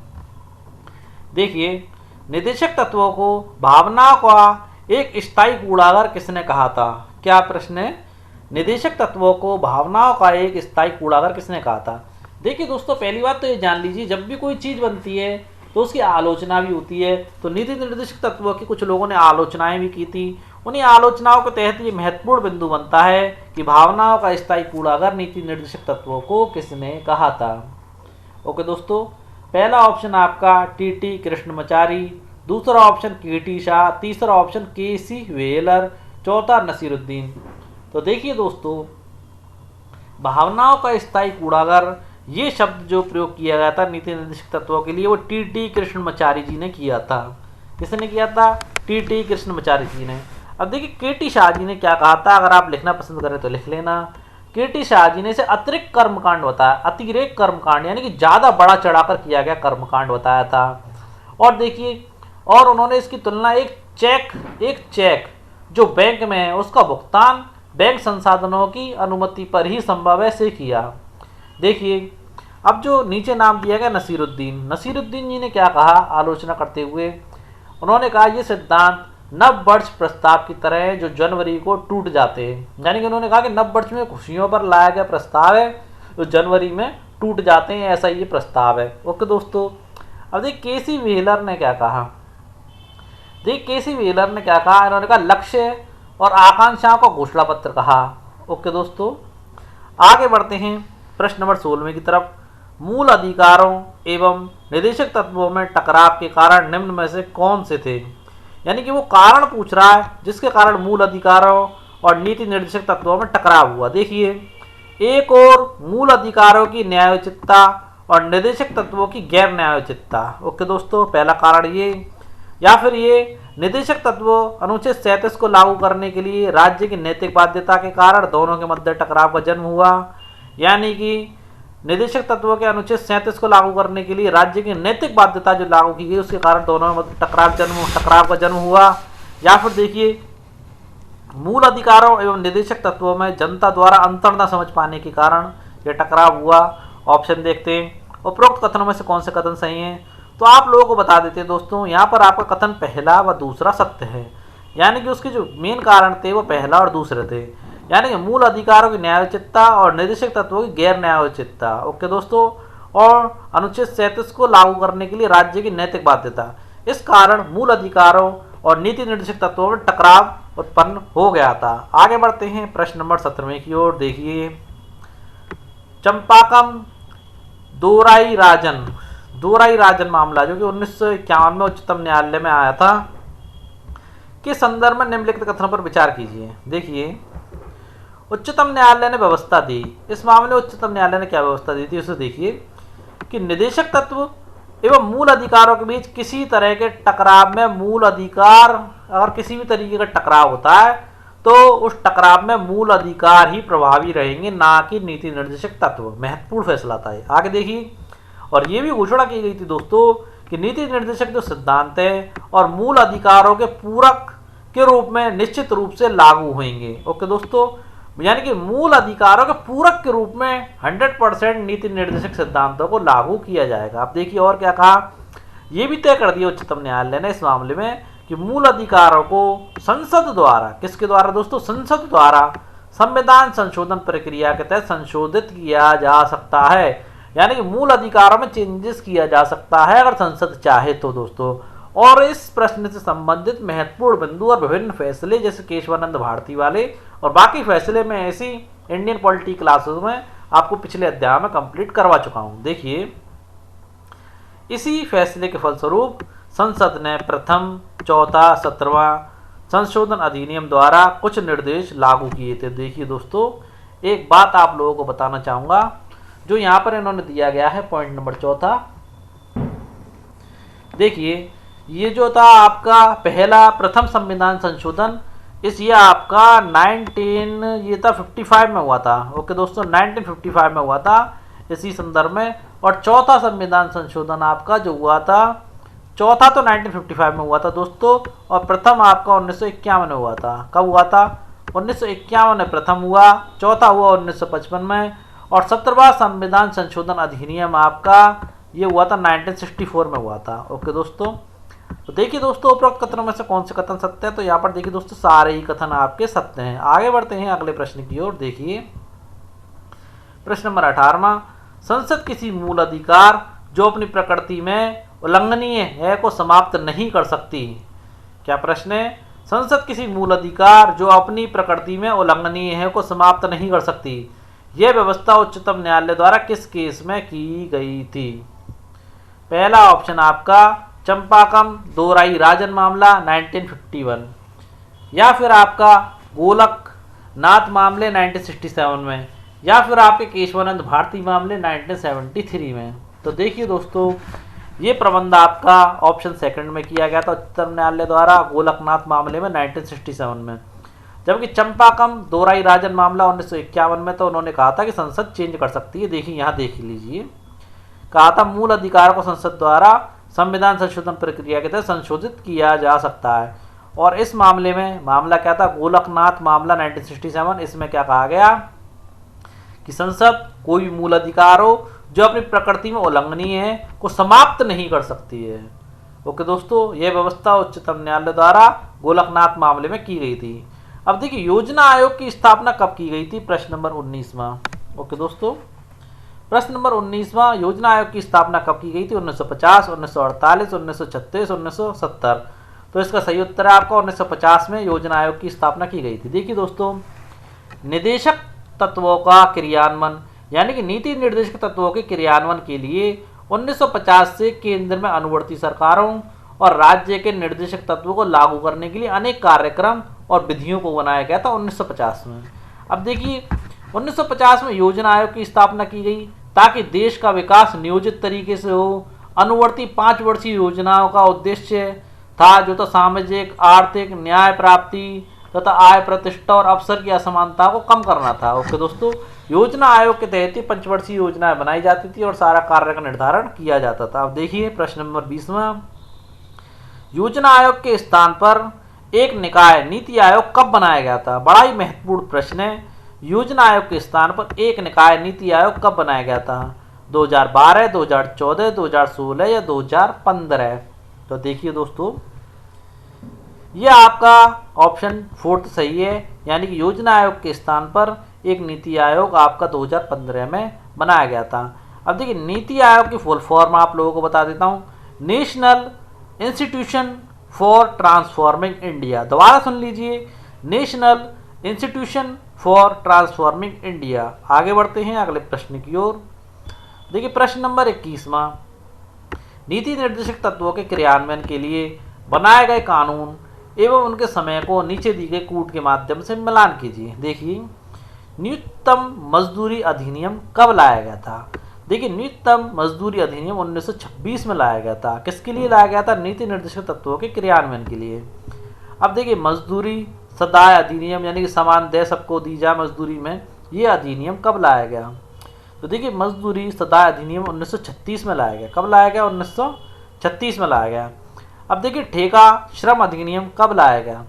देखिए, निदेशक तत्वों को भावनाओं का एक स्थायी कूड़ागर किसने कहा था? क्या प्रश्न है? निदेशक तत्वों को भावनाओं का एक स्थायी कूड़ागर किसने कहा था? देखिए दोस्तों, पहली बात तो ये जान लीजिए, जब भी कोई चीज़ बनती है तो उसकी आलोचना भी होती है। तो नीति निर्देशक तत्वों की कुछ लोगों ने आलोचनाएं भी की थी। उन्हीं आलोचनाओं के तहत ये महत्वपूर्ण बिंदु बनता है कि भावनाओं का स्थायी कूड़ागर नीति निर्देशक तत्वों को किसने कहा था। ओके दोस्तों, पहला ऑप्शन आपका टी कृष्णमाचारी, दूसरा ऑप्शन के शाह, तीसरा ऑप्शन के व्हेलर, चौथा नसीरुद्दीन। तो देखिए दोस्तों, भावनाओं का स्थायी कूड़ागर ये शब्द जो प्रयोग किया गया था नीति निर्देशक तत्वों के लिए वो टी कृष्णमाचारी जी ने किया था। किसने किया था? टी कृष्णमाचारी जी ने। अब देखिए के शाह जी ने क्या कहा था, अगर आप लिखना पसंद करें तो लिख लेना। के शाह जी ने इसे अतिरिक्त कर्मकांड बताया, अतिरेक कर्मकांड, यानी कि ज़्यादा बड़ा चढ़ाकर किया गया कर्मकांड बताया था। और देखिए, और उन्होंने इसकी तुलना एक चेक जो बैंक में है उसका भुगतान बैंक संसाधनों की अनुमति पर ही संभव है से किया। देखिए, अब जो नीचे नाम दिया गया नसीरुद्दीन जी ने क्या कहा आलोचना करते हुए? उन्होंने कहा ये सिद्धांत नव वर्ष प्रस्ताव की तरह है जो जनवरी को टूट जाते हैं। यानी कि उन्होंने कहा कि नव वर्ष में खुशियों पर लाया गया प्रस्ताव है जो जनवरी में टूट जाते हैं, ऐसा ये प्रस्ताव है। ओके दोस्तों, अब देखिए के व्हीलर ने क्या कहा। इन्होंने कहा लक्ष्य और आकांक्षाओं का घोषणा पत्र कहा। ओके दोस्तों, आगे बढ़ते हैं प्रश्न नंबर 16 की तरफ। मूल अधिकारों एवं निदेशक तत्वों में टकराव के कारण निम्न में से कौन से थे? यानी कि वो कारण पूछ रहा है जिसके कारण मूल अधिकारों और नीति निर्देशक तत्वों में टकराव हुआ। देखिए, एक और मूल अधिकारों की न्यायोचितता और निर्देशक तत्वों की गैर न्यायोचितता। ओके दोस्तों, पहला कारण ये, या फिर ये निदेशक तत्वों अनुच्छेद 37 को लागू करने के लिए राज्य की नैतिक बाध्यता के कारण दोनों के मध्य टकराव का जन्म हुआ। यानी कि निदेशक तत्वों के अनुच्छेद 37 को लागू करने के लिए राज्य की नैतिक बाध्यता जो लागू की गई उसके कारण दोनों में टकराव का जन्म हुआ। या फिर देखिए, मूल अधिकारों एवं निदेशक तत्वों में जनता द्वारा अंतर न समझ पाने के कारण यह टकराव हुआ। ऑप्शन देखते हैं उपरोक्त कथनों में से कौन से कथन सही हैं। तो आप लोगों को बता देते हैं दोस्तों, यहाँ पर आपका कथन पहला व दूसरा सत्य है, यानी कि उसके जो मेन कारण थे वो पहला और दूसरे थे, यानी कि मूल अधिकारों की न्यायोचितता और निर्देशक तत्वों की गैर न्यायोचितता। ओके दोस्तों, और अनुच्छेद 37 को लागू करने के लिए राज्य की नैतिक बाध्यता, इस कारण मूल अधिकारों और नीति निर्देशक तत्वों में टकराव उत्पन्न हो गया था। आगे बढ़ते हैं प्रश्न नंबर 17 की ओर। देखिए, चंपाकम दोराई राजन मामला जो कि 1951 में उच्चतम न्यायालय में आया था के संदर्भ में निम्नलिखित कथनों पर विचार कीजिए। देखिए, उच्चतम न्यायालय ने व्यवस्था दी, इस मामले में उच्चतम न्यायालय ने क्या व्यवस्था दी थी उसे देखिए कि निदेशक तत्व एवं मूल अधिकारों के बीच किसी तरह के टकराव में मूल अधिकार, अगर किसी भी तरीके का टकराव होता है तो उस टकराव में मूल अधिकार ही प्रभावी रहेंगे, ना कि नीति निर्देशक तत्व। महत्वपूर्ण फैसला था ये। आगे देखिए, और ये भी घोषणा की गई थी दोस्तों कि नीति निर्देशक जो सिद्धांत है और मूल अधिकारों के पूरक के रूप में निश्चित रूप से लागू होंगे। ओके दोस्तों, यानी कि मूल अधिकारों के पूरक के रूप में 100% नीति निर्देशक सिद्धांतों को लागू किया जाएगा। अब देखिए और क्या कहा, यह भी तय कर दिया उच्चतम न्यायालय ने इस मामले में कि मूल अधिकारों को संसद द्वारा, किसके द्वारा दोस्तों, संसद द्वारा संविधान संशोधन प्रक्रिया के तहत संशोधित किया जा सकता है। यानी कि मूल अधिकारों में चेंजेस किया जा सकता है अगर संसद चाहे तो दोस्तों। और इस प्रश्न से संबंधित महत्वपूर्ण बिंदु और विभिन्न फैसले जैसे केशवानंद भारती वाले और बाकी फैसले में ऐसी इंडियन पॉलिटी क्लासेस में आपको पिछले अध्याय में कंप्लीट करवा चुका हूं। देखिए, इसी फैसले के फलस्वरूप संसद ने प्रथम, चौथा, 17वां संशोधन अधिनियम द्वारा कुछ निर्देश लागू किए थे। देखिए दोस्तों, एक बात आप लोगों को बताना चाहूंगा जो यहाँ पर इन्होंने दिया गया है, पॉइंट नंबर 4। देखिए, ये जो था आपका पहला प्रथम संविधान संशोधन, ये आपका 1955 में हुआ था। ओके दोस्तों, 1955 में हुआ था इसी संदर्भ में। और चौथा संविधान संशोधन आपका जो हुआ था, चौथा तो 1955 में हुआ था दोस्तों, और प्रथम आपका 1951 में हुआ था। कब हुआ था? 1951 में प्रथम हुआ, चौथा हुआ 1955 में, और 17वां संविधान संशोधन अधिनियम आपका ये हुआ था 1964 में हुआ था। ओके दोस्तों, तो देखिए दोस्तों, उपरोक्त कथनों में से कौन से कथन सत्य है? तो यहाँ पर देखिए दोस्तों, सारे ही कथन आपके सत्य हैं। आगे बढ़ते हैं अगले प्रश्न की ओर। देखिए, प्रश्न नंबर 18वां, संसद किसी मूल अधिकार जो अपनी प्रकृति में उल्लंघनीय है को समाप्त नहीं कर सकती। क्या प्रश्न है? संसद किसी मूल अधिकार जो अपनी प्रकृति में उल्लंघनीय है को समाप्त नहीं कर सकती। यह व्यवस्था उच्चतम न्यायालय द्वारा किस केस में की गई थी? पहला ऑप्शन आपका चंपाकम दोराई राजन मामला 1951, या फिर आपका गोलकनाथ मामले 1967 में, या फिर आपके केशवानंद भारती मामले 1973 में। तो देखिए दोस्तों, ये प्रबंध आपका ऑप्शन सेकंड में किया गया था उच्चतम न्यायालय द्वारा गोलकनाथ मामले में 1967 में, जबकि चंपाकम दोराई राजन मामला 1951 में तो उन्होंने कहा था कि संसद चेंज कर सकती है। देखिए यहाँ देख लीजिए, कहा था मूल अधिकार को संसद द्वारा संविधान संशोधन प्रक्रिया के तहत संशोधित किया जा सकता है। और इस मामले में मामला क्या था? गोलकनाथ मामला 1967। इसमें क्या कहा गया कि संसद कोई भी मूल अधिकार हो जो अपनी प्रकृति में उल्लंघनीय है को समाप्त नहीं कर सकती है। ओके दोस्तों, यह व्यवस्था उच्चतम न्यायालय द्वारा गोलकनाथ मामले में की गई थी। अब देखिए, योजना आयोग की स्थापना कब की गई थी? प्रश्न नंबर 19वां। ओके दोस्तों, प्रश्न नंबर 19वां, योजना आयोग की स्थापना कब की गई थी? 1950, 1948, 1936, 1970। तो इसका सही उत्तर है आपका 1950 में योजना आयोग की स्थापना की गई थी। देखिए दोस्तों, निदेशक तत्वों का क्रियान्वयन यानी कि नीति निर्देशक तत्वों के क्रियान्वयन के लिए 1950 से केंद्र में अनुवर्ती सरकारों और राज्य के निर्देशक तत्वों को लागू करने के लिए अनेक कार्यक्रम और विधियों को बनाया गया था 1950 में। अब देखिए, 1950 में योजना आयोग की स्थापना की गई, ताकि देश का विकास नियोजित तरीके से हो। अनुवर्ती 5 वर्षीय योजनाओं का उद्देश्य था जो तो सामाजिक आर्थिक न्याय प्राप्ति तथा आय प्रतिष्ठा और अवसर की असमानता को कम करना था। ओके दोस्तों, योजना आयोग के तहत ही पंचवर्षीय योजनाएं बनाई जाती थी और सारा कार्य का निर्धारण किया जाता था। अब देखिए प्रश्न नंबर 20वां, योजना आयोग के स्थान पर एक निकाय नीति आयोग कब बनाया गया था? बड़ा ही महत्वपूर्ण प्रश्न है। योजना आयोग के स्थान पर एक निकाय नीति आयोग कब बनाया गया था? 2012, 2014, 2016 या 2015? तो देखिए दोस्तों, यह आपका ऑप्शन 4 सही है, यानी कि योजना आयोग के स्थान पर एक नीति आयोग आपका 2015 में बनाया गया था। अब देखिए नीति आयोग की फुल फॉर्म आप लोगों को बता देता हूँ, national institution for transforming India. दोबारा सुन लीजिए, national institution for transforming India. आगे बढ़ते हैं अगले प्रश्न की ओर। देखिए प्रश्न नंबर 21वां, नीति निर्देशक तत्वों के क्रियान्वयन के लिए बनाए गए कानून एवं उनके समय को नीचे दी गई कूट के माध्यम से मिलान कीजिए। देखिए न्यूनतम मजदूरी अधिनियम कब लाया गया था? देखिए न्यूनतम मजदूरी अधिनियम 1926 में लाया गया था। किसके लिए लाया गया था? नीति निर्देशक तत्वों के क्रियान्वयन के लिए। अब देखिए मजदूरी सदाय अधिनियम, यानी कि समान दे सबको दी जाए मजदूरी में, ये अधिनियम कब लाया गया? तो देखिए मजदूरी सदाय अधिनियम 1936 में लाया गया। कब लाया गया? 1936 में लाया गया। अब देखिए ठेका श्रम अधिनियम कब लाया गया?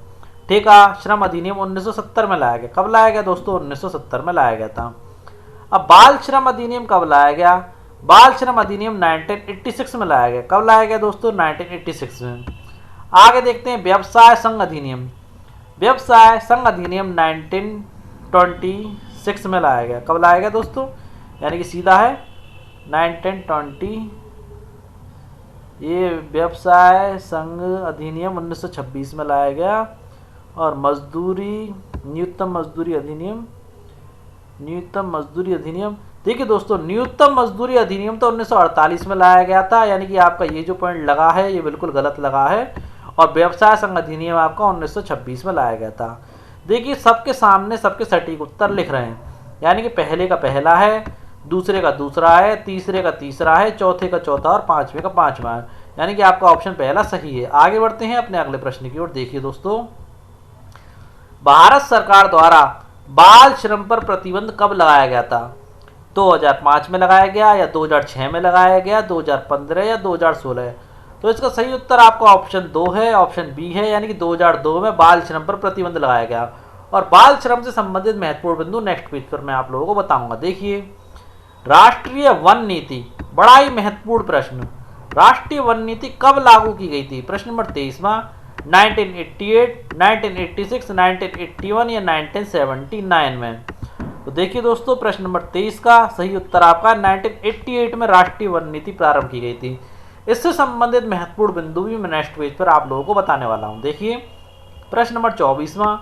ठेका श्रम अधिनियम 1970 में लाया गया। कब लाया गया दोस्तों? 1970 में लाया गया था। अब बाल श्रम अधिनियम कब लाया गया? बाल श्रम अधिनियम 1986 में लाया गया। कब लाया गया दोस्तों? 1986 में। आगे देखते हैं व्यवसाय संघ अधिनियम। व्यवसाय संघ अधिनियम 1926 में लाया गया। कब लाया गया दोस्तों? यानी कि सीधा है 1920। ये व्यवसाय संघ अधिनियम 1926 में लाया गया। और मजदूरी न्यूनतम मजदूरी अधिनियम देखिए दोस्तों, न्यूनतम मजदूरी अधिनियम तो 1948 में लाया गया था, यानी कि आपका ये जो पॉइंट लगा है ये बिल्कुल गलत लगा है। और व्यवसाय संघ अधिनियम आपका 1926 में लाया गया था। देखिए सबके सामने सबके सटीक उत्तर लिख रहे हैं, यानी कि पहले का पहला है, दूसरे का दूसरा है, तीसरे का तीसरा है, चौथे का चौथा और पांचवे का पांचवा है, यानी कि आपका ऑप्शन पहला सही है। आगे बढ़ते हैं अपने अगले प्रश्न की ओर। देखिए दोस्तों, भारत सरकार द्वारा बाल श्रम पर प्रतिबंध कब लगाया गया था? 2005 में लगाया गया या 2006 में लगाया गया, 2015 या 2016? तो इसका सही उत्तर आपका ऑप्शन 2 है, ऑप्शन बी है, यानी कि 2002 में बाल श्रम पर प्रतिबंध लगाया गया। और बाल श्रम से संबंधित महत्वपूर्ण बिंदु नेक्स्ट पेज पर मैं आप लोगों को बताऊंगा। देखिए राष्ट्रीय वन नीति, बड़ा ही महत्वपूर्ण प्रश्न, राष्ट्रीय वन नीति कब लागू की गई थी? प्रश्न नंबर 23वां, 1988, 1986, 1981 या 1979 में? तो देखिए दोस्तों, प्रश्न नंबर 23 का सही उत्तर आपका 1988 में राष्ट्रीय वन नीति प्रारंभ की गई थी। इससे संबंधित महत्वपूर्ण बिंदु भी मैं नेक्स्ट पेज पर आप लोगों को बताने वाला हूं। देखिए प्रश्न नंबर 24वां,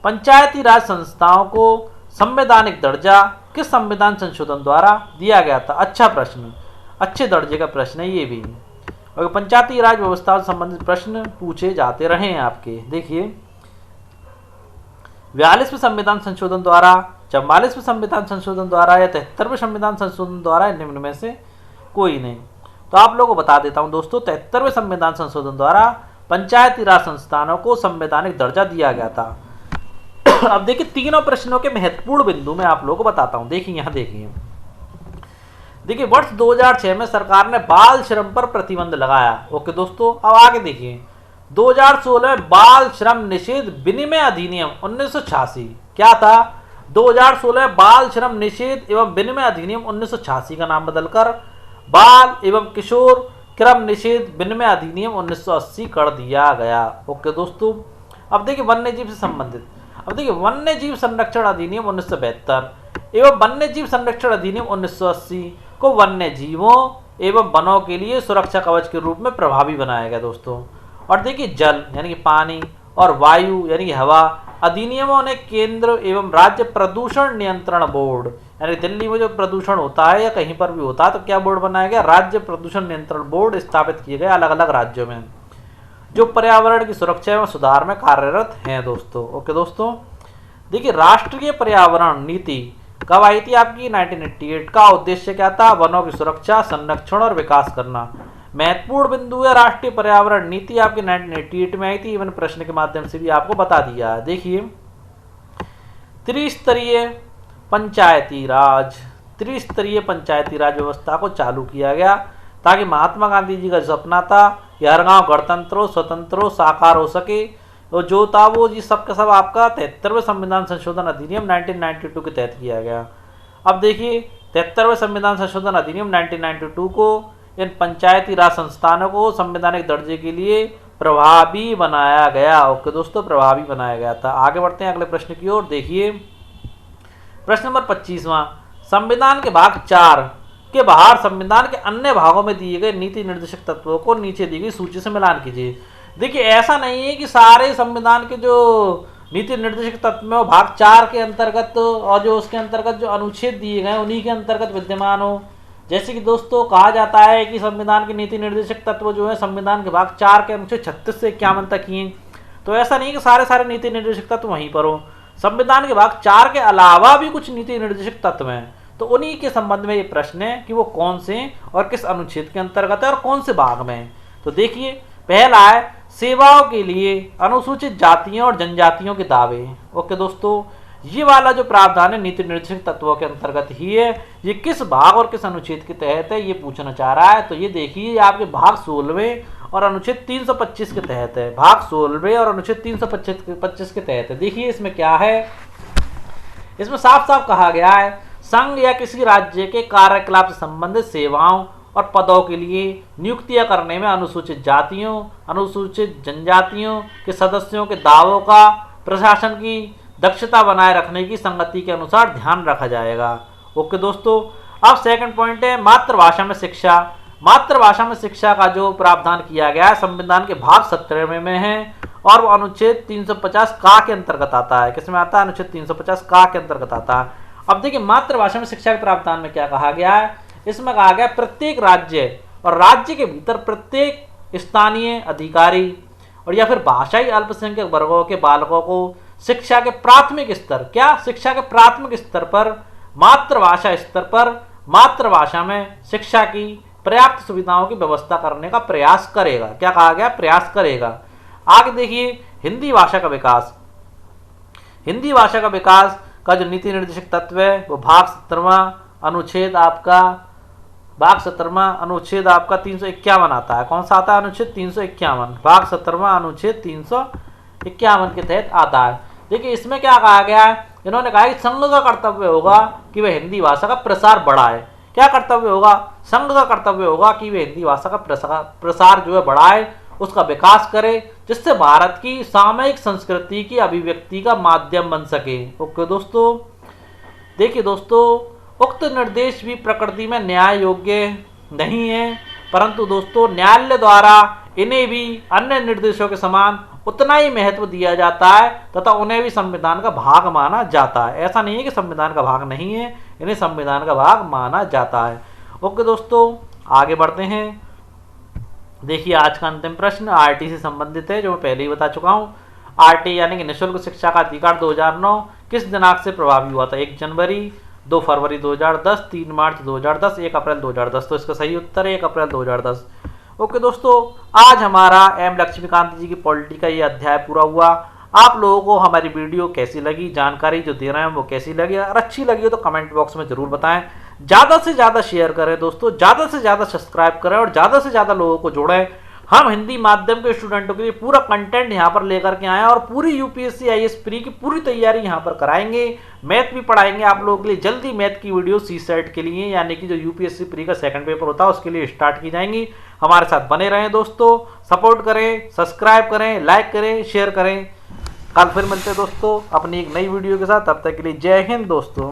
पंचायती राज संस्थाओं को संवैधानिक दर्जा किस संविधान संशोधन द्वारा दिया गया था? अच्छा प्रश्न, अच्छे दर्जे का प्रश्न है ये भी। और पंचायती राज व्यवस्था से संबंधित प्रश्न पूछे जाते रहे हैं आपके। देखिए 42वें संविधान संशोधन द्वारा, 44वें संविधान संशोधन द्वारा या 73वें संविधान संशोधन द्वारा, निम्न में से कोई नहीं। तो आप लोगों को बता देता हूं दोस्तों, 73वें संविधान संशोधन द्वारा पंचायती राज संस्थानों को संवैधानिक दर्जा दिया गया था। अब देखिए तीनों प्रश्नों के महत्वपूर्ण बिंदु मैं आप लोगों को बताता हूं। देखिए यहां देखिए वर्ष 2006 में सरकार ने बाल श्रम पर प्रतिबंध लगाया। ओके दोस्तों, अब आगे देखिए 2016 में बाल श्रम निषेध विनिमय अधिनियम 1986 क्या था? 2016 बाल श्रम निषेध एवं विनिमय अधिनियम 1986 का नाम बदलकर बाल एवं किशोर श्रम निषेध विनिमय अधिनियम 1980 कर दिया गया। ओके दोस्तों, अब देखिए वन्य जीव से संबंधित, अब देखिए वन्य जीव संरक्षण अधिनियम 1972 एवं वन्य जीव संरक्षण अधिनियम 1980 को वन्य जीवों एवं वनों के लिए सुरक्षा कवच के रूप में प्रभावी बनाया गया दोस्तों। और देखिए जल यानी कि पानी और वायु यानी कि हवा अधिनियमों ने केंद्र एवं राज्य प्रदूषण नियंत्रण बोर्ड, यानी दिल्ली में जो प्रदूषण होता है या कहीं पर भी होता है तो क्या बोर्ड बनाया गया? राज्य प्रदूषण नियंत्रण बोर्ड स्थापित किए गए अलग अलग राज्यों में, जो पर्यावरण की सुरक्षा एवं सुधार में कार्यरत हैं दोस्तों। ओके दोस्तों, देखिए राष्ट्रीय पर्यावरण नीति कब आई थी आपकी? 1988। का उद्देश्य क्या था? वनों की सुरक्षा, संरक्षण और विकास करना। महत्वपूर्ण बिंदु है राष्ट्रीय पर्यावरण नीति आपकी 1988 में आई थी। इवन प्रश्न के माध्यम से भी आपको बता दिया है। देखिए, त्रिस्तरीय पंचायती राज, त्रिस्तरीय पंचायती राज व्यवस्था को चालू किया गया ताकि महात्मा गांधी जी का सपना था कि हर गांव गणतंत्र हो, स्वतंत्र हो, साकार हो सके। और जो था वो जी सबका सब आपका 73वें संविधान संशोधन अधिनियम 1992 के तहत किया गया। अब देखिए, 73वें संविधान संशोधन अधिनियम 1992 को इन पंचायती राज संस्थानों को संवैधानिक दर्जे के लिए प्रभावी बनाया गया। ओके दोस्तों, प्रभावी बनाया गया था। आगे बढ़ते हैं अगले प्रश्न की ओर। देखिए, प्रश्न नंबर 25वां, संविधान के भाग 4 के बाहर संविधान के अन्य भागों में दिए गए नीति निर्देशक तत्वों को नीचे दी गई सूची से मिलान कीजिए। देखिए, ऐसा नहीं है कि सारे संविधान के जो नीति निर्देशक तत्व में वो भाग 4 के अंतर्गत और जो उसके अंतर्गत जो अनुच्छेद दिए गए उन्हीं के अंतर्गत विद्यमान हो। जैसे कि दोस्तों कहा जाता है कि संविधान के नीति निर्देशक तत्व जो है संविधान के भाग 4 के अनुच्छेद 36 से 51 तक ही हैं। तो ऐसा नहीं कि सारे नीति निर्देशक तत्व वहीं पर हो। संविधान के भाग 4 के अलावा भी कुछ नीति निर्देशक तत्व हैं, तो उन्हीं के संबंध में ये प्रश्न है कि वो कौन से और किस अनुच्छेद के अंतर्गत है और कौन से भाग में है। तो देखिए, पहला है सेवाओं के लिए अनुसूचित जातियों और जनजातियों के दावे। ओके दोस्तों, ये वाला जो प्रावधान है नीति निर्देशक तत्वों के अंतर्गत ही है। ये किस भाग और किस अनुच्छेद के तहत है ये पूछना चाह रहा है। तो ये देखिए, आपके भाग 16वें और अनुच्छेद 325 के तहत है। भाग 16वें और अनुच्छेद 325 के तहत है। देखिए, इसमें क्या है, इसमें साफ साफ कहा गया है संघ या किसी राज्य के कार्यकलाप से संबंधित सेवाओं और पदों के लिए नियुक्तियां करने में अनुसूचित जातियों, अनुसूचित जनजातियों के सदस्यों के दावों का प्रशासन की दक्षता बनाए रखने की संगति के अनुसार ध्यान रखा जाएगा। ओके दोस्तों, अब सेकंड पॉइंट है मातृभाषा में शिक्षा। मातृभाषा में शिक्षा का जो प्रावधान किया गया है संविधान के भाग 17 में है और वो अनुच्छेद 350 का के अंतर्गत आता है। किसमें आता है? अनुच्छेद 350 का के अंतर्गत आता है। अब देखिए, मातृभाषा में शिक्षा के प्रावधान में क्या कहा गया है। इसमें कहा गया प्रत्येक राज्य और राज्य के भीतर प्रत्येक स्थानीय अधिकारी और या फिर भाषाई अल्पसंख्यक वर्गों के बालकों को शिक्षा के प्राथमिक स्तर, क्या शिक्षा के प्राथमिक स्तर पर मातृभाषा स्तर पर मातृभाषा में शिक्षा की पर्याप्त सुविधाओं की व्यवस्था करने का प्रयास करेगा। क्या कहा गया? प्रयास करेगा। आगे देखिए, हिंदी भाषा का विकास। हिंदी भाषा का विकास का जो नीति निर्देशक तत्व है वो भाग 17वां अनुच्छेद आपका भाग 17वां अनुच्छेद आपका 351 आता है। कौन सा आता है? अनुच्छेद 351। भाग 17वां अनुच्छेद 351 के तहत आता है। देखिए, इसमें क्या कहा गया है, इन्होंने कहा कि संघ का कर्तव्य होगा कि वह हिंदी भाषा का प्रसार बढ़ाए। क्या कर्तव्य होगा? संघ का कर्तव्य होगा कि वह हिंदी भाषा का प्रसार जो है बढ़ाए, उसका विकास करे, जिससे भारत की सामयिक संस्कृति की अभिव्यक्ति का माध्यम बन सके। ओके दोस्तों, देखिए दोस्तों, उक्त निर्देश भी प्रकृति में न्याय योग्य नहीं है, परंतु दोस्तों न्यायालय द्वारा इन्हें भी अन्य निर्देशों के समान उतना ही महत्व दिया जाता है तथा उन्हें भी संविधान का भाग माना जाता है। ऐसा नहीं है कि संविधान का भाग नहीं है, इन्हें संविधान का भाग माना जाता है। ओके दोस्तों, आगे बढ़ते हैं। देखिए, आज का अंतिम प्रश्न आरटी से संबंधित है, जो मैं पहले ही बता चुका हूँ। आरटी यानी कि निःशुल्क शिक्षा का अधिकार 2009 किस दिनांक से प्रभावी हुआ था? 1 जनवरी, 2 फरवरी 2010, 3 मार्च 2010, 1 अप्रैल 2010। तो इसका सही उत्तर है 1 अप्रैल 2010। ओके दोस्तों, आज हमारा एम लक्ष्मीकांत जी की पॉलिटी का ये अध्याय पूरा हुआ। आप लोगों को हमारी वीडियो कैसी लगी, जानकारी जो दे रहे हैं वो कैसी लगी, अगर अच्छी लगी हो तो कमेंट बॉक्स में जरूर बताएं। ज़्यादा से ज़्यादा शेयर करें दोस्तों, ज़्यादा से ज़्यादा सब्सक्राइब करें और ज़्यादा से ज़्यादा लोगों को जोड़ें। हम हिंदी माध्यम के स्टूडेंटों के लिए पूरा कंटेंट यहाँ पर लेकर के आए और पूरी यूपीएससी आईएएस प्री की पूरी तैयारी यहाँ पर कराएंगे। मैथ भी पढ़ाएंगे आप लोगों के लिए। जल्दी मैथ की वीडियो सीसेट के लिए यानी कि जो यूपीएससी प्री का सेकंड पेपर होता है उसके लिए स्टार्ट की जाएंगी। हमारे साथ बने रहें दोस्तों, सपोर्ट करें, सब्सक्राइब करें, लाइक करें, शेयर करें। कल फिर मिलते हैं दोस्तों अपनी एक नई वीडियो के साथ। तब तक के लिए जय हिंद दोस्तों।